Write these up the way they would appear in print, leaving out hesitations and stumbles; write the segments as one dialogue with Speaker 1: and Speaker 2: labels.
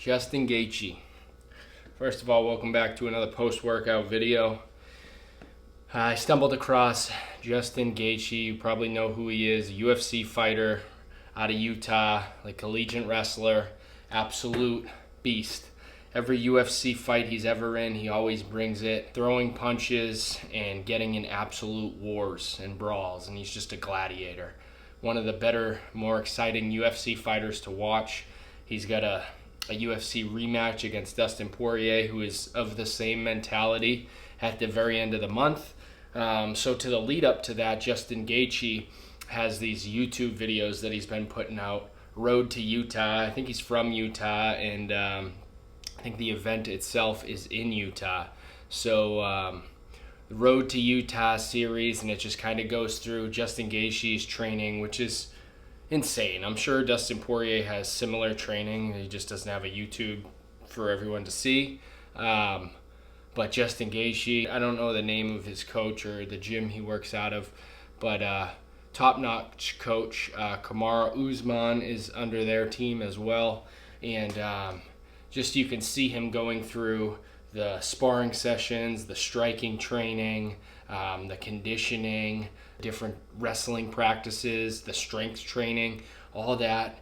Speaker 1: Justin Gaethje. First of all, welcome back to another post-workout video. I stumbled across Justin Gaethje. You probably know who he is, a UFC fighter out of Utah, like collegiate wrestler, absolute beast. Every UFC fight he's ever in, he always brings it, throwing punches and getting in absolute wars and brawls, and he's just a gladiator. One of the better, more exciting UFC fighters to watch. He's got a UFC rematch against Dustin Poitier, who is of the same mentality, at the very end of the month. So to the lead up to that, Justin Gaethje has these YouTube videos that he's been putting out. Road to Utah. I think he's from Utah, and I think the event itself is in Utah. So the Road to Utah series, and it just kind of goes through Justin Gaethje's training, which is insane. I'm sure Dustin Poitier has similar training. He just doesn't have a YouTube for everyone to see. But Justin Gaethje, I don't know the name of his coach or the gym he works out of, but top-notch coach Kamaru Usman is under their team as well. And just you can see him going through the sparring sessions, the striking training, the conditioning, different wrestling practices, the strength training, all that,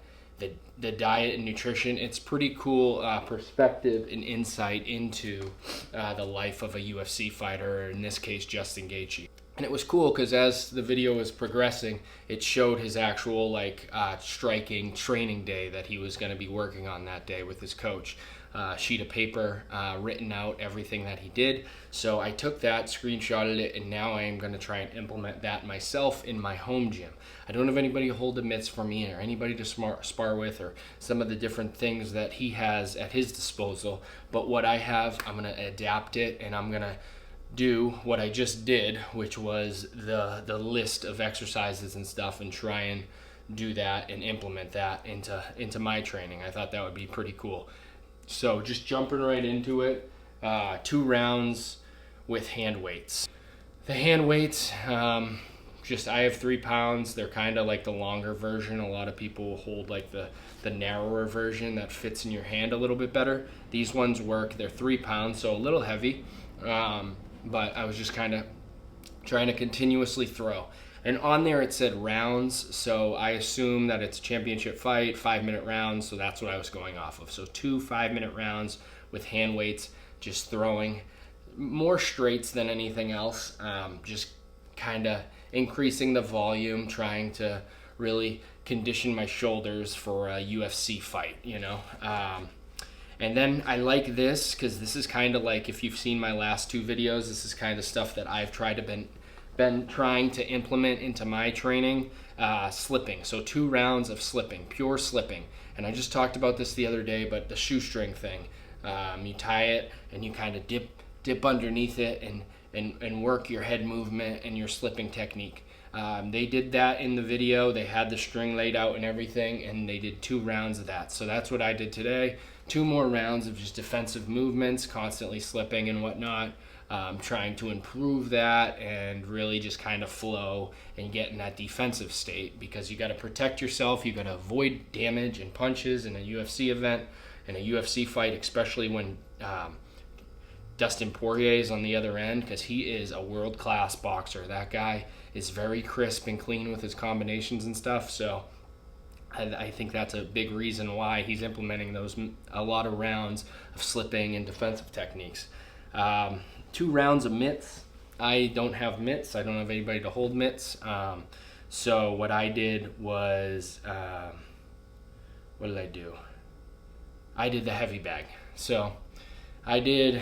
Speaker 1: the diet and nutrition. It's pretty cool perspective and insight into the life of a UFC fighter, or in this case, Justin Gaethje. And it was cool because as the video was progressing, it showed his actual striking training day that he was going to be working on that day with his coach. Sheet of paper, written out everything that he did. So I took that, screenshotted it, and now I am going to try and implement that myself in my home gym. I don't have anybody to hold the mitts for me or anybody to spar with, or some of the different things that he has at his disposal. But what I have, I'm going to adapt it, and I'm going to do what I just did, which was the list of exercises and stuff, and try and do that and implement that into my training. I thought that would be pretty cool. So just jumping right into it, 2 rounds with hand weights. The hand weights, I have 3 pounds. They're kind of like the longer version. A lot of people hold like the narrower version that fits in your hand a little bit better. These ones work. They're 3 pounds, so a little heavy. But I was just kind of trying to continuously throw. And on there it said rounds, so I assume that it's a championship fight, 5-minute rounds, so that's what I was going off of. So 2 5-minute rounds with hand weights, just throwing more straights than anything else, just kind of increasing the volume, trying to really condition my shoulders for a UFC fight, you know. And then I like this because this is kind of like, if you've seen my last 2 videos, this is kind of stuff that I've tried to been trying to implement into my training. Slipping, so 2 rounds of slipping, pure slipping. And I just talked about this the other day, but the shoestring thing, you tie it and you kind of dip underneath it and work your head movement and your slipping technique. They did that in the video. They had the string laid out and everything, and they did 2 rounds of that. So that's what I did today. 2 more rounds of just defensive movements, constantly slipping and whatnot. Trying to improve that and really just kind of flow and get in that defensive state, because you got to protect yourself. You got to avoid damage and punches in a UFC event, in a UFC fight, especially when Dustin Poitier is on the other end, because he is a world-class boxer. That guy is very crisp and clean with his combinations and stuff. So I think that's a big reason why he's implementing a lot of rounds of slipping and defensive techniques. 2 rounds of mitts. I don't have mitts. I don't have anybody to hold mitts. So what I did was, what did I do? I did the heavy bag. So I didn't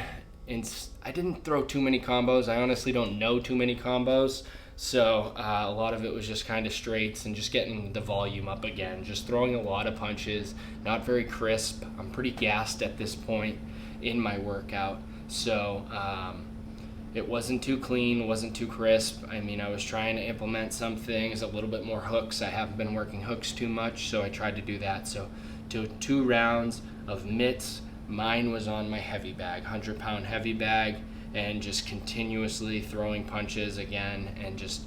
Speaker 1: throw too many combos. I honestly don't know too many combos. So a lot of it was just kind of straights and just getting the volume up again. Just throwing a lot of punches, not very crisp. I'm pretty gassed at this point in my workout. So it wasn't too clean, wasn't too crisp. I mean, I was trying to implement some things, a little bit more hooks. I haven't been working hooks too much, so I tried to do that. So 2 rounds of mitts. Mine was on my heavy bag, 100-pound heavy bag, and just continuously throwing punches again and just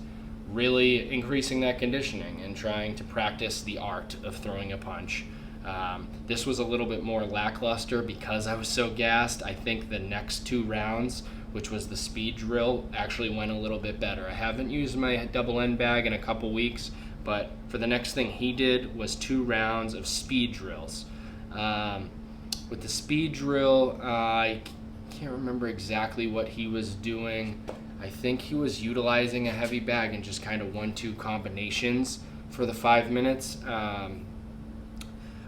Speaker 1: really increasing that conditioning and trying to practice the art of throwing a punch. This was a little bit more lackluster because I was so gassed. I think the next 2 rounds, which was the speed drill, actually went a little bit better. I haven't used my double end bag in a couple weeks, but for the next thing he did was 2 rounds of speed drills. With the speed drill, I can't remember exactly what he was doing. I think he was utilizing a heavy bag and just kind of 1-2 combinations for the 5 minutes.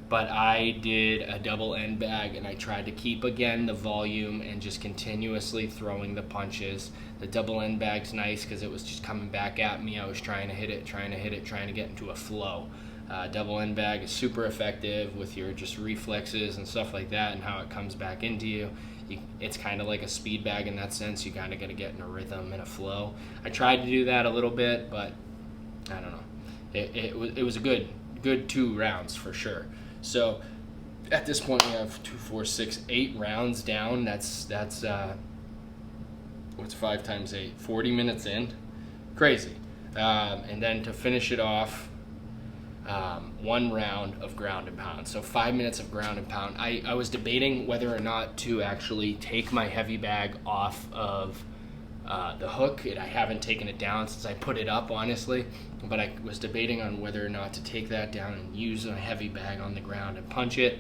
Speaker 1: But I did a double end bag, and I tried to keep, again, the volume and just continuously throwing the punches. The double end bag's nice because it was just coming back at me. I was trying to hit it, trying to get into a flow. Double end bag is super effective with your just reflexes and stuff like that and how it comes back into you. It's kind of like a speed bag in that sense. You kind of got to get in a rhythm and a flow. I tried to do that a little bit, but I don't know. It was a good 2 rounds for sure. So at this point we have 2, 4, 6, 8 rounds down. That's what's 5 times 8? 40 minutes in. Crazy. And then to finish it off, 1 round of ground and pound. So 5 minutes of ground and pound. I was debating whether or not to actually take my heavy bag off of the hook. I haven't taken it down since I put it up, honestly, but I was debating on whether or not to take that down and use a heavy bag on the ground and punch it.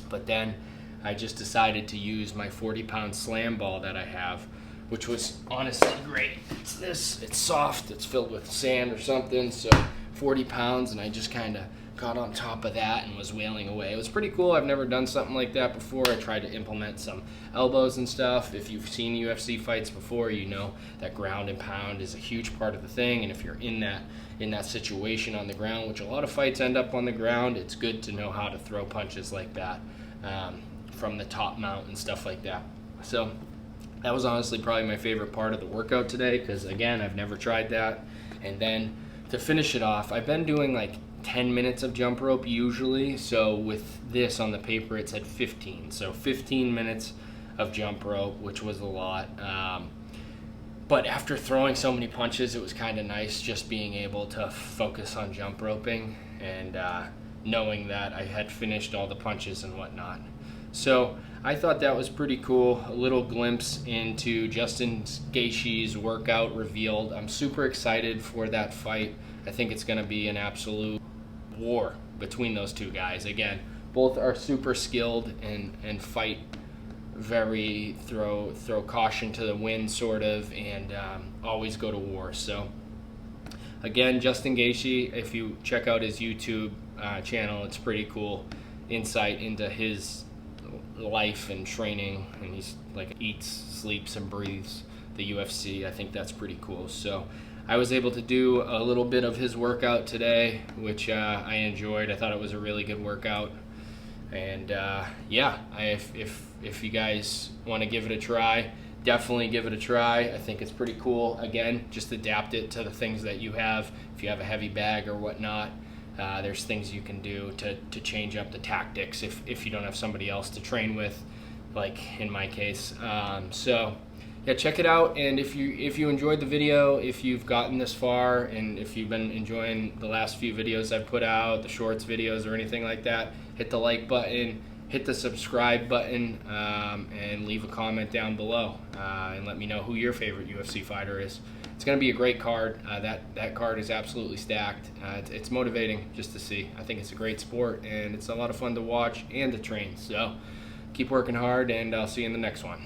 Speaker 1: But then I just decided to use my 40-pound slam ball that I have, which was honestly great. It's soft, it's filled with sand or something, so 40 pounds, and I just kind of got on top of that and was wailing away. It was pretty cool. I've never done something like that before. I tried to implement some elbows and stuff. If you've seen UFC fights before, you know that ground and pound is a huge part of the thing, and if you're in that situation on the ground, which a lot of fights end up on the ground, it's good to know how to throw punches like that from the top mount and stuff like that. So that was honestly probably my favorite part of the workout today because, again, I've never tried that. And then to finish it off, I've been doing like 10 minutes of jump rope usually, so with this on the paper it said 15, so 15 minutes of jump rope, which was a lot, but after throwing so many punches, it was kind of nice just being able to focus on jump roping and knowing that I had finished all the punches and whatnot. So I thought that was pretty cool. A little glimpse into Justin Gaethje's workout revealed. I'm super excited for that fight. I think it's going to be an absolute war between those 2 guys. Again, both are super skilled and fight very throw caution to the wind sort of, and always go to war. So again, Justin Gaethje, if you check out his YouTube channel, it's pretty cool insight into his life and training, and he's like eats, sleeps, and breathes the UFC. I think that's pretty cool. So I was able to do a little bit of his workout today, which I enjoyed. I thought it was a really good workout, and yeah, if you guys want to give it a try, definitely give it a try. I think it's pretty cool. Again, just adapt it to the things that you have. If you have a heavy bag or whatnot, there's things you can do to change up the tactics if you don't have somebody else to train with, like in my case. So yeah, check it out, and if you enjoyed the video, if you've gotten this far, and if you've been enjoying the last few videos I've put out, the shorts videos or anything like that, hit the like button, hit the subscribe button, and leave a comment down below, and let me know who your favorite UFC fighter is. It's going to be a great card. That card is absolutely stacked. It's motivating just to see. I think it's a great sport, and it's a lot of fun to watch and to train. So keep working hard, and I'll see you in the next one.